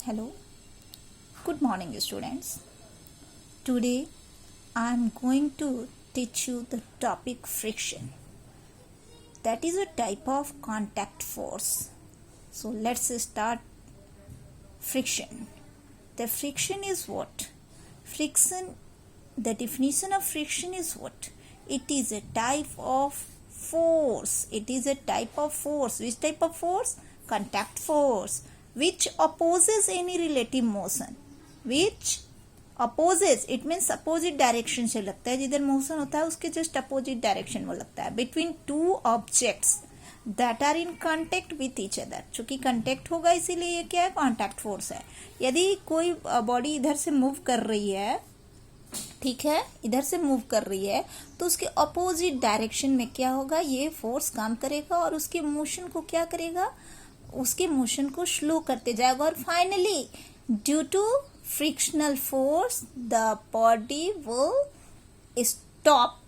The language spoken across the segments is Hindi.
Hello, good morning students. Today I am going to teach you the topic friction. That is a type of contact force. So let's start friction. The friction is what? The definition of friction is what? It is a type of force. It is a type of force. Which type of force? Contact force. Which opposes any relative motion. Which opposes, it means opposite direction से लगता है, जिधर मोशन होता है उसके जस्ट अपोजिट डायरेक्शन में लगता है. Between two objects that are in contact with each other. चूंकि कांटेक्ट होगा इसीलिए ये क्या है, कॉन्टैक्ट फोर्स है. यदि कोई बॉडी इधर से मूव कर रही है, ठीक है, इधर से मूव कर रही है, तो उसके अपोजिट डायरेक्शन में क्या होगा, ये फोर्स काम करेगा और उसके मोशन को क्या करेगा, उसके मोशन को स्लो करते जाएगा. और finally due to frictional force the body will stop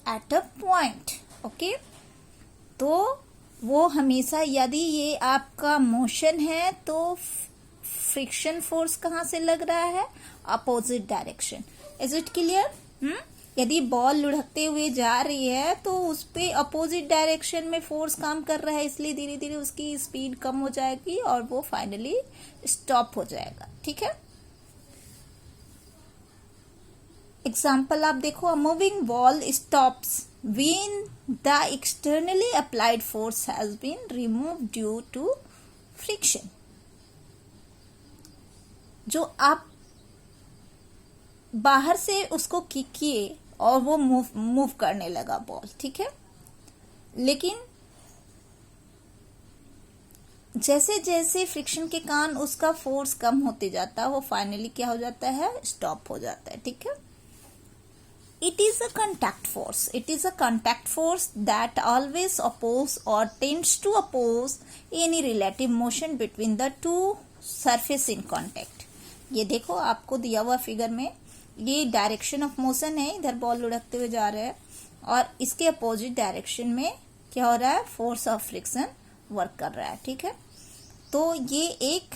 at a point. Okay, तो वो हमेशा, यदि ये आपका मोशन है तो फ्रिक्शन फोर्स कहाँ से लग रहा है, opposite direction. Is it clear? यदि बॉल लुढ़कते हुए जा रही है तो उस पे अपोजिट डायरेक्शन में फोर्स काम कर रहा है, इसलिए धीरे धीरे उसकी स्पीड कम हो जाएगी और वो फाइनली स्टॉप हो जाएगा. ठीक है, एग्जाम्पल आप देखो, a moving ball stops when the externally applied force has been removed due to friction. जो आप बाहर से उसको किक किए और वो मूव करने लगा बॉल, ठीक है, लेकिन जैसे जैसे फ्रिक्शन के कारण उसका फोर्स कम होते जाता है, वो फाइनली क्या हो जाता है, स्टॉप हो जाता है. ठीक है, it is a contact force. It is a contact force that always oppose और tends to oppose any relative motion between the two surface in contact. ये देखो, आपको दिया हुआ फिगर में ये डायरेक्शन ऑफ मोशन है, इधर बॉल लुढ़कते हुए जा रहे हैं और इसके अपोजिट डायरेक्शन में क्या हो रहा है, फोर्स ऑफ फ्रिक्शन वर्क कर रहा है. ठीक है, तो ये एक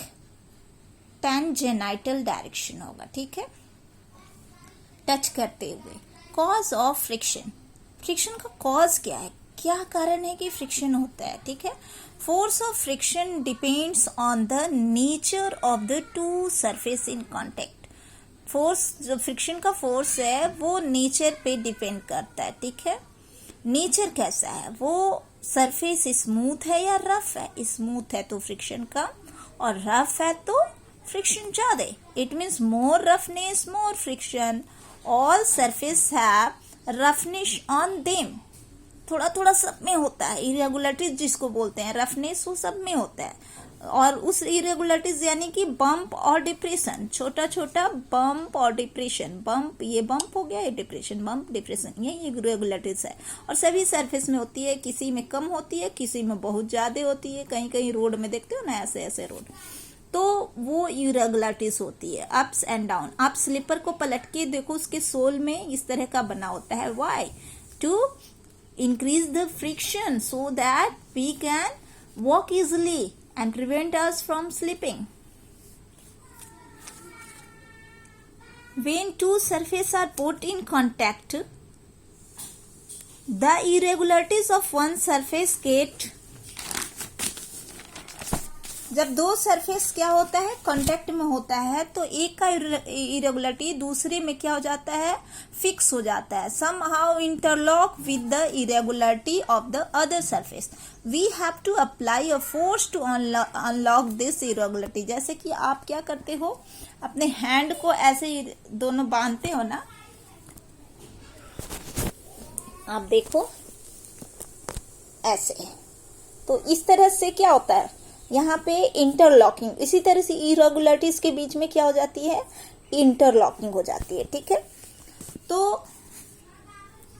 टेंजेंटाइल डायरेक्शन होगा. ठीक है, टच करते हुए. Cause of friction. फ्रिक्शन का कॉज क्या है, क्या कारण है कि फ्रिक्शन होता है. ठीक है, force of friction depends on the nature of the two surface in contact. Force, जो फ्रिक्शन का फोर्स है वो नेचर पे डिपेंड करता है. ठीक है, नेचर कैसा है, वो सरफेस स्मूथ है या रफ है. स्मूथ है तो फ्रिक्शन कम और रफ है तो फ्रिक्शन ज्यादा. It means more roughness more friction. All surface have roughness on them. थोड़ा थोड़ा सब में होता है. इरेगुलरिटीज जिसको बोलते हैं, रफनेस वो सब में होता है. और उस इरेगुलरिटीज यानी कि बम्प और डिप्रेशन, छोटा छोटा बम्प और डिप्रेशन. बम्प, ये बम्प हो गया, ये डिप्रेशन, बम्प डिप्रेशन, ये इरेगुलरिटीज है. और सभी सरफेस में होती है, किसी में कम होती है, किसी में बहुत ज्यादा होती है. कहीं कहीं रोड में देखते हो ना, ऐसे ऐसे रोड, तो वो इरेगुलरिटीज होती है. Ups and down. आप स्लीपर को पलट के देखो, उसके सोल में इस तरह का बना होता है. Why? To increase the friction so that we can walk easily and prevent us from slipping. When two surfaces are put in contact, the irregularities of one surface get, जब दो सरफेस क्या होता है, कांटेक्ट में होता है, तो एक का इरेगुलरिटी दूसरे में क्या हो जाता है, फिक्स हो जाता है. Somehow interlock with the irregularity of the other surface. We have to apply a force to unlock this irregularity. जैसे कि आप क्या करते हो, अपने हैंड को ऐसे दोनों बांधते हो ना, आप देखो ऐसे, तो इस तरह से क्या होता है, यहाँ पे इंटरलॉकिंग. इसी तरह से इरेगुलरिटीज के बीच में क्या हो जाती है, इंटरलॉकिंग हो जाती है. ठीक है, तो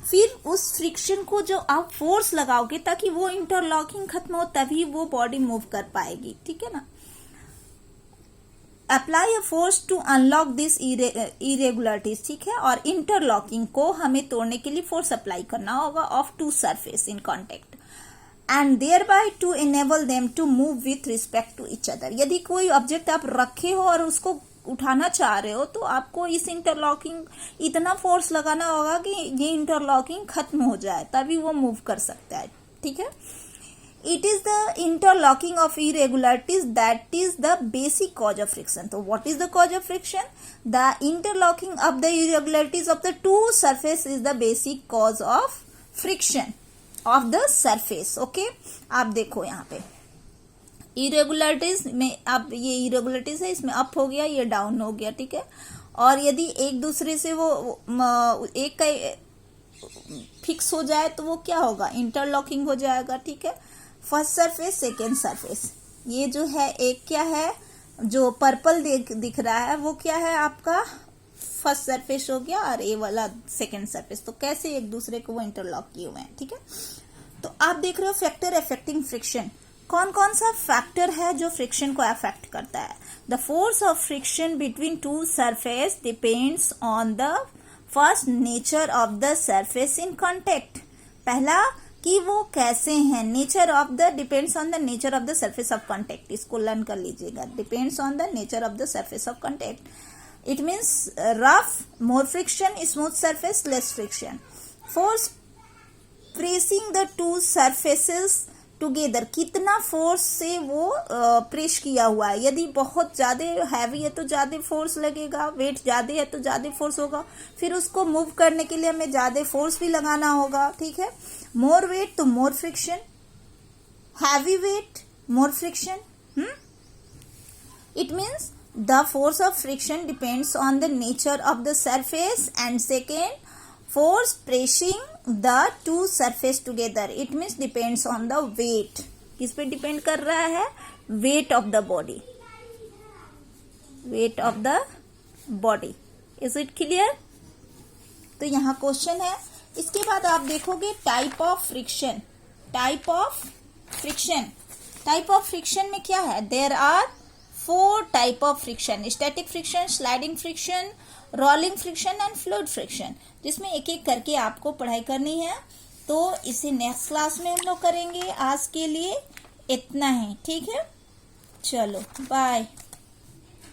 फिर उस फ्रिक्शन को जो आप फोर्स लगाओगे ताकि वो इंटरलॉकिंग खत्म हो, तभी वो बॉडी मूव कर पाएगी. ठीक है ना. Apply a force to unlock this irregularities. ठीक है, और इंटरलॉकिंग को हमें तोड़ने के लिए फोर्स अप्लाई करना होगा of two surface in contact. And thereby to enable them to move with respect to each other. यदि कोई ऑब्जेक्ट आप रखे हो और उसको उठाना चाह रहे हो तो आपको इस इंटरलॉकिंग इतना फोर्स लगाना होगा कि ये इंटरलॉकिंग खत्म हो जाए, तभी वो मूव कर सकता है। ठीक है, it is the interlocking of irregularities that is the basic cause of friction. तो what is the cause of friction? The interlocking of the irregularities of the two surface is the basic cause of friction of the surface. Okay, आप देखो यहाँ पे इरेगुलरिटीज में, अब ये इरेगुलरिटीज है, इसमें अप हो गया, ये डाउन हो गया। ठीक है, और यदि एक दूसरे से वो एक का फिक्स हो जाए तो वो क्या होगा? इंटरलॉकिंग हो जाएगा। ठीक है, फर्स्ट सरफेस सेकेंड सरफेस, ये जो है एक क्या है, जो पर्पल दिख रहा है वो क्या है आपका फर्स्ट सरफेस हो गया, और ये वाला सेकेंड सरफेस। तो कैसे एक दूसरे को वो इंटरलॉक किए हुए हैं। ठीक है, तो आप देख रहे हो फैक्टर अफेक्टिंग फ्रिक्शन। कौन कौन सा फैक्टर है जो फ्रिक्शन को अफेक्ट करता है? The force of friction between two surface depends on the first nature of the surface in contact. पहला कि वो कैसे हैं, nature of the, depends on the nature of the surface of contact, इसको लर्न कर लीजिएगा। Depends on the nature of the surface of contact, it means rough, more friction, smooth surface, less friction. Force pressing the two surfaces together, कितना फोर्स से वो प्रेस किया हुआ है। यदि बहुत ज्यादा हैवी है तो ज्यादा फोर्स लगेगा, वेट ज्यादा है तो ज्यादा फोर्स होगा, फिर उसको मूव करने के लिए हमें ज्यादा फोर्स भी लगाना होगा। ठीक है, मोर वेट तो मोर friction, heavy weight more friction. It means the force of friction depends on the nature of the surface, and second, force pressing the two surface together, it means depends on the weight। किस पे डिपेंड कर रहा है? weight of the body, weight of the body। is it clear? तो यहाँ क्वेश्चन है। इसके बाद आप देखोगे type of friction. Type of friction, type of friction में क्या है? There are 4 type of friction, static friction, sliding friction, rolling friction and fluid friction, जिसमें एक एक करके आपको पढ़ाई करनी है। तो इसे नेक्स्ट क्लास में हम लोग करेंगे। आज के लिए इतना ही। ठीक है, चलो बाय।